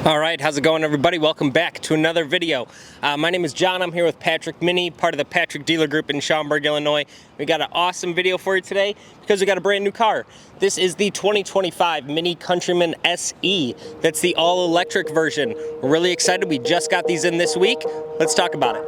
All right, how's it going, everybody? Welcome back to another video. My name is John. I'm here with Patrick MINI, part of the Patrick Dealer Group in Schaumburg, Illinois. We got an awesome video for you today because we got a brand new car. This is the 2025 MINI Countryman SE. That's the all-electric version. We're really excited. We just got these in this week. Let's talk about it.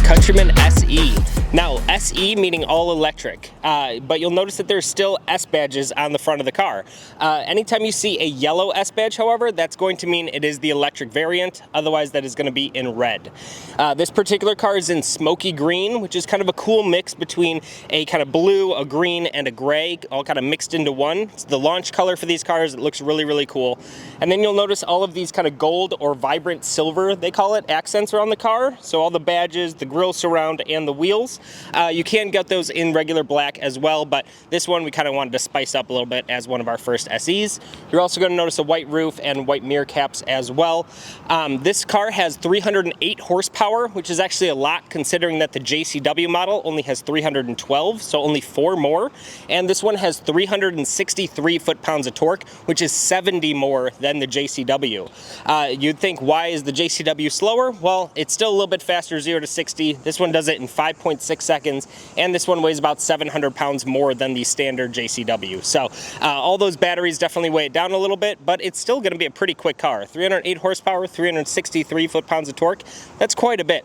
Countryman SE. Now, SE meaning all electric, but you'll notice that there's still S badges on the front of the car. Anytime you see a yellow S badge, however, that's going to mean it is the electric variant. Otherwise, that is going to be in red. This particular car is in smoky green, which is kind of a cool mix between a kind of blue, a green, and a gray, all kind of mixed into one. It's the launch color for these cars. It looks really, really cool. And then you'll notice all of these kind of gold or vibrant silver, they call it, accents around the car. So all the badges, the grille surround, and the wheels. You can get those in regular black as well, but this one we kind of wanted to spice up a little bit as one of our first SEs. You're also going to notice a white roof and white mirror caps as well. This car has 308 horsepower, which is actually a lot considering that the JCW model only has 312, so only 4 more. And this one has 363 foot-pounds of torque, which is 70 more than the JCW. You'd think, why is the JCW slower? Well, it's still a little bit faster, 0 to 60. This one does it in 5.6 seconds, and this one weighs about 700 pounds more than the standard JCW. So all those batteries definitely weigh it down a little bit, but it's still going to be a pretty quick car. 308 horsepower, 363 foot-pounds of torque. That's quite a bit.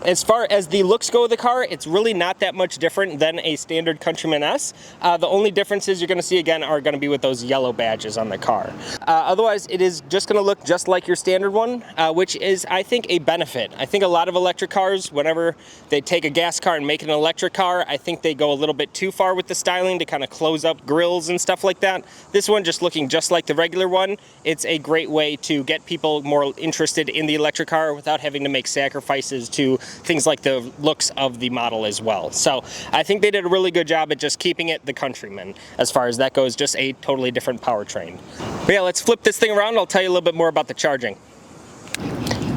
As far as the looks go of the car, it's really not that much different than a standard Countryman S. The only differences you're going to see again are going to be with those yellow badges on the car. Otherwise, it is just going to look just like your standard one, which is, I think, a benefit. I think a lot of electric cars, whenever they take a gas car and make it an electric car, I think they go a little bit too far with the styling to kind of close up grills and stuff like that. This one just looking just like the regular one, it's a great way to get people more interested in the electric car without having to make sacrifices to things like the looks of the model as well. So I think they did a really good job at just keeping it the Countryman. As far as that goes, just a totally different powertrain. But yeah, let's flip this thing around. I'll tell you a little bit more about the charging.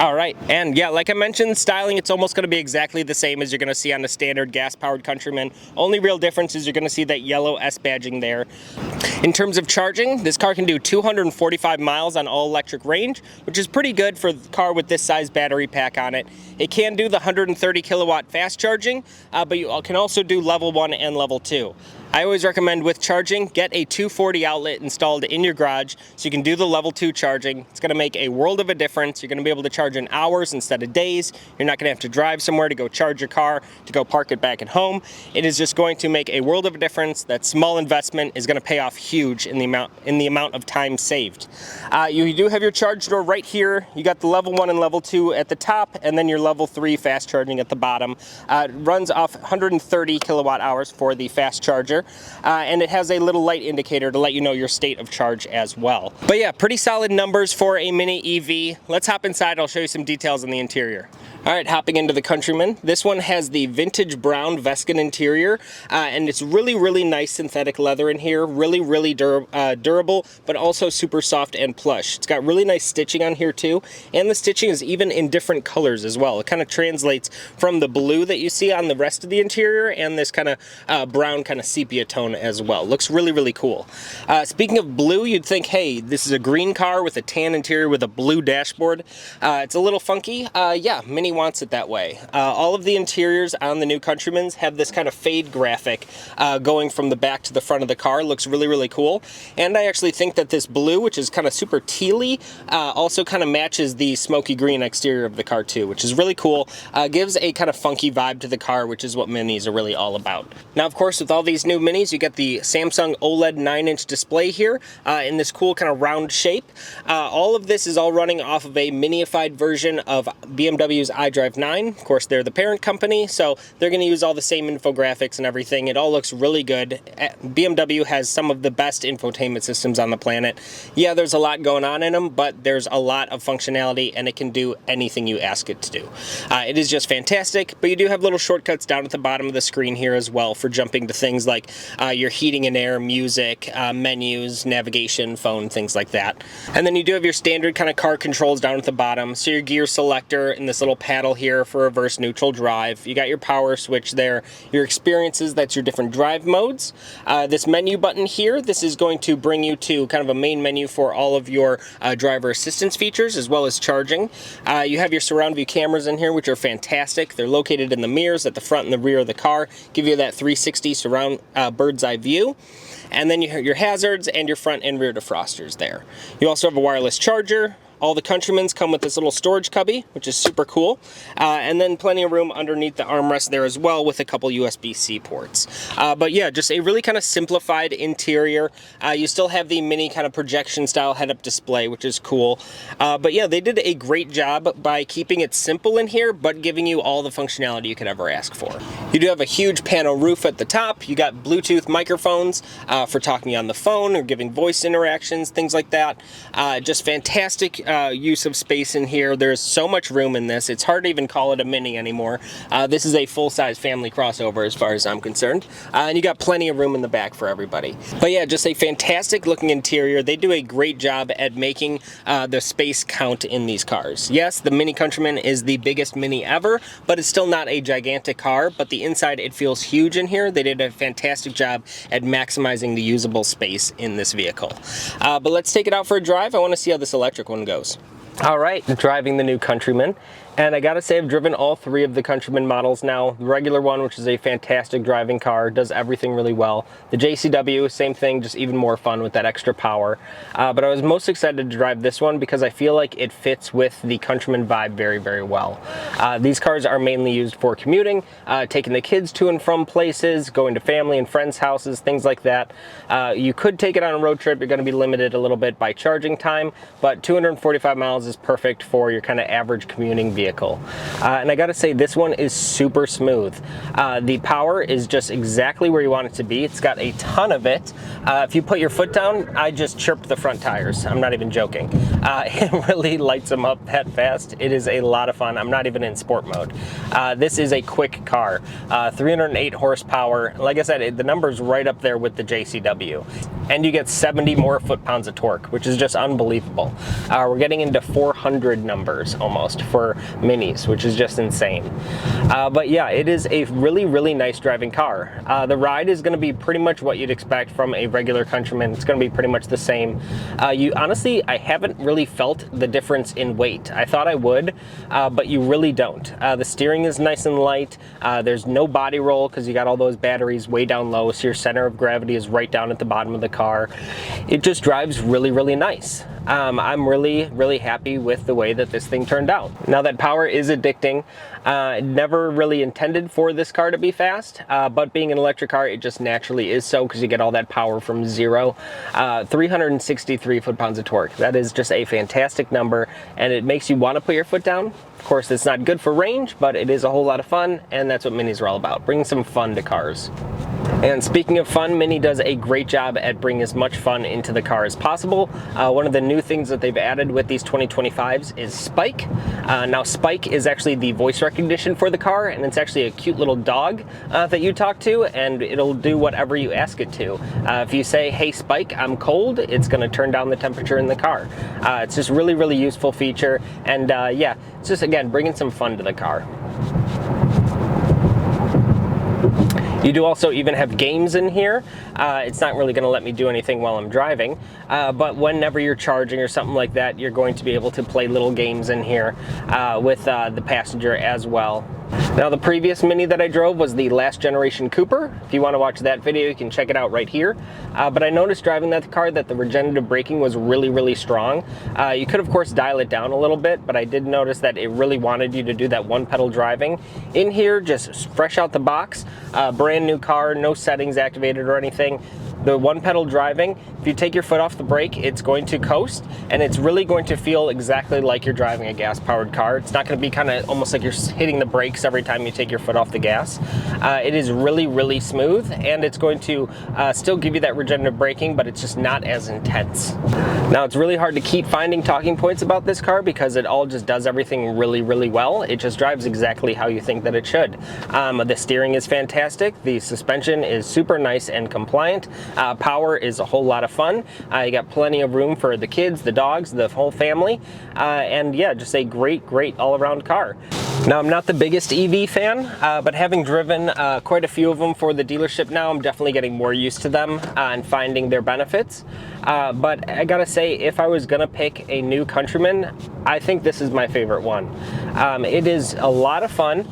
All right, and yeah, like I mentioned, styling, it's almost going to be exactly the same as you're going to see on the standard gas-powered Countryman. Only real difference is you're going to see that yellow S badging there. In terms of charging, this car can do 245 miles on all-electric range, which is pretty good for a car with this size battery pack on it. It can do the 130 kilowatt fast charging, but you can also do level 1 and level 2. I always recommend with charging, get a 240 outlet installed in your garage so you can do the level 2 charging. It's going to make a world of a difference. You're going to be able to charge in hours instead of days. You're not going to have to drive somewhere to go charge your car, to go park it back at home. It is just going to make a world of a difference. That small investment is going to pay off huge in the amount of time saved. You do have your charge door right here. You got the level 1 and level 2 at the top, and then your level 3 fast charging at the bottom. It runs off 130 kilowatt hours for the fast charger. And it has a little light indicator to let you know your state of charge as well. But yeah, pretty solid numbers for a Mini EV. Let's hop inside. I'll show you some details on the interior. All right, hopping into the Countryman. This one has the vintage brown Veskin interior, and it's really, really nice synthetic leather in here. Really, really durable, but also super soft and plush. It's got really nice stitching on here too, and the stitching is even in different colors as well. It kind of translates from the blue that you see on the rest of the interior and this kind of brown kind of sepia tone as well. Looks really, really cool. Speaking of blue, you'd think, hey, this is a green car with a tan interior with a blue dashboard. It's a little funky. Yeah, Mini wants it that way. All of the interiors on the new Countrymans have this kind of fade graphic going from the back to the front of the car. It looks really, really cool. And I actually think that this blue, which is kind of super tealy, also kind of matches the smoky green exterior of the car too, which is really cool. Gives a kind of funky vibe to the car, which is what Minis are really all about. Now, of course, with all these new Minis, you get the Samsung OLED 9-inch display here in this cool kind of round shape. All of this is all running off of a minified version of BMW's iDrive 9. Of course, they're the parent company, so they're going to use all the same infographics and everything. It all looks really good. BMW has some of the best infotainment systems on the planet. Yeah, there's a lot going on in them, but there's a lot of functionality, and it can do anything you ask it to do. It is just fantastic, but you do have little shortcuts down at the bottom of the screen here as well for jumping to things like your heating and air, music, menus, navigation, phone, things like that. And then you do have your standard kind of car controls down at the bottom. So your gear selector and this little paddle here for reverse neutral drive. You got your power switch there. Your experiences, that's your different drive modes. This menu button here, this is going to bring you to kind of a main menu for all of your driver assistance features as well as charging. You have your surround view cameras in here, which are fantastic. They're located in the mirrors at the front and the rear of the car, give you that 360 surround bird's eye view. And then you have your hazards and your front and rear defrosters there. You also have a wireless charger. All the Countrymans come with this little storage cubby, which is super cool. And then plenty of room underneath the armrest there as well with a couple USB-C ports. But yeah, just a really kind of simplified interior. You still have the mini kind of projection style head-up display, which is cool. But yeah, they did a great job by keeping it simple in here, but giving you all the functionality you could ever ask for. You do have a huge panel roof at the top. You got Bluetooth microphones for talking on the phone or giving voice interactions, things like that. Just fantastic use of space in here. There's so much room in this. It's hard to even call it a Mini anymore. This is a full-size family crossover as far as I'm concerned. And you got plenty of room in the back for everybody. But yeah, just a fantastic looking interior. They do a great job at making the space count in these cars. Yes, the Mini Countryman is the biggest Mini ever, but it's still not a gigantic car. But the inside, it feels huge in here. They did a fantastic job at maximizing the usable space in this vehicle. But let's take it out for a drive. I want to see how this electric one goes. All right, driving the new Countryman. And I gotta say, I've driven all three of the Countryman models now. The regular one, which is a fantastic driving car, does everything really well. The JCW, same thing, just even more fun with that extra power. But I was most excited to drive this one because I feel like it fits with the Countryman vibe very, very well. These cars are mainly used for commuting, taking the kids to and from places, going to family and friends' houses, things like that. You could take it on a road trip. You're gonna be limited a little bit by charging time, but 245 miles is perfect for your kind of average commuting vehicle. And I gotta say, this one is super smooth. The power is just exactly where you want it to be. It's got a ton of it. If you put your foot down, I just chirped the front tires. I'm not even joking. It really lights them up that fast. It is a lot of fun. I'm not even in sport mode. This is a quick car. 308 horsepower. Like I said, the number's right up there with the JCW. And you get 70 more foot-pounds of torque, which is just unbelievable. We're getting into 400 numbers almost for Minis, which is just insane. But yeah, it is a really, really nice driving car. The ride is gonna be pretty much what you'd expect from a regular Countryman. It's gonna be pretty much the same. Honestly, I haven't really felt the difference in weight. I thought I would, but you really don't. The steering is nice and light. There's no body roll because you got all those batteries way down low, so your center of gravity is right down at the bottom of the car. It just drives really, really nice. I'm really, really happy with the way that this thing turned out. Now that power is addicting. Never really intended for this car to be fast, but being an electric car, it just naturally is so because you get all that power from zero. 363 foot-pounds of torque. That is just a fantastic number, and it makes you want to put your foot down. Of course, it's not good for range, but it is a whole lot of fun, and that's what Minis are all about, bringing some fun to cars. And speaking of fun, Mini does a great job at bringing as much fun into the car as possible. One of the new things that they've added with these 2025s is Spike. Now Spike is actually the voice recognition for the car, and it's actually a cute little dog that you talk to, and it'll do whatever you ask it to. If you say, "Hey Spike, I'm cold," it's gonna turn down the temperature in the car. It's just really, really useful feature, and yeah, it's just, again, bringing some fun to the car. You do also even have games in here. It's not really going to let me do anything while I'm driving, but whenever you're charging or something like that, you're going to be able to play little games in here with the passenger as well. Now, the previous Mini that I drove was the last generation Cooper. If you want to watch that video, you can check it out right here. But I noticed driving that car that the regenerative braking was really, really strong. You could, of course, dial it down a little bit, but I did notice that it really wanted you to do that one pedal driving. In here, just fresh out the box, brand new car, no settings activated or anything. The one pedal driving, if you take your foot off the brake, it's going to coast, and it's really going to feel exactly like you're driving a gas powered car. It's not going to be kind of almost like you're hitting the brakes every time you take your foot off the gas. It is really, really smooth, and it's going to still give you that regenerative braking, but it's just not as intense. Now, it's really hard to keep finding talking points about this car because it all just does everything really, really well. It just drives exactly how you think that it should. The steering is fantastic. The suspension is super nice and compliant. Power is a whole lot of fun. You got plenty of room for the kids, the dogs, the whole family, and yeah, just a great, great all-around car. Now, I'm not the biggest EV fan, but having driven quite a few of them for the dealership now, I'm definitely getting more used to them and finding their benefits. But I gotta say, if I was gonna pick a new Countryman, I think this is my favorite one. It is a lot of fun,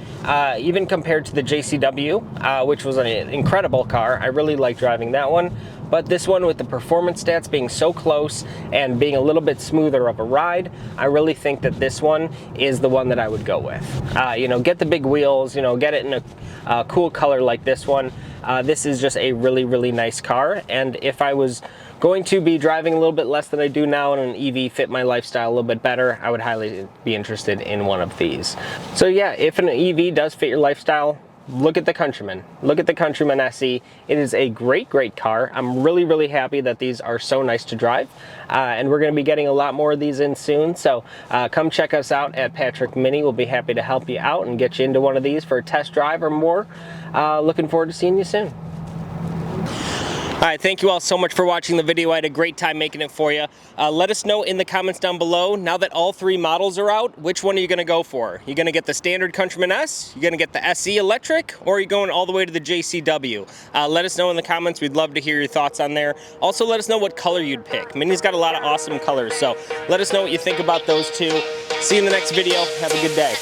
even compared to the JCW, which was an incredible car. I really like driving that one. But this one, with the performance stats being so close and being a little bit smoother of a ride, I really think that this one is the one that I would go with. You know, get the big wheels, you know, get it in a cool color like this one. This is just a really, really nice car. And if I was going to be driving a little bit less than I do now and an EV fit my lifestyle a little bit better, I would highly be interested in one of these. So yeah, if an EV does fit your lifestyle, look at the Countryman. Look at the Countryman SE. It is a great, great car. I'm really, really happy that these are so nice to drive. And we're going to be getting a lot more of these in soon. So come check us out at Patrick Mini. We'll be happy to help you out and get you into one of these for a test drive or more. Looking forward to seeing you soon. All right, thank you all so much for watching the video. I had a great time making it for you. Let us know in the comments down below, now that all three models are out, which one are you gonna go for? You gonna get the standard Countryman S, you gonna get the SE electric, or are you going all the way to the JCW? Let us know in the comments. We'd love to hear your thoughts on there. Also, let us know what color you'd pick. Mini's got a lot of awesome colors, so let us know what you think about those two. See you in the next video. Have a good day.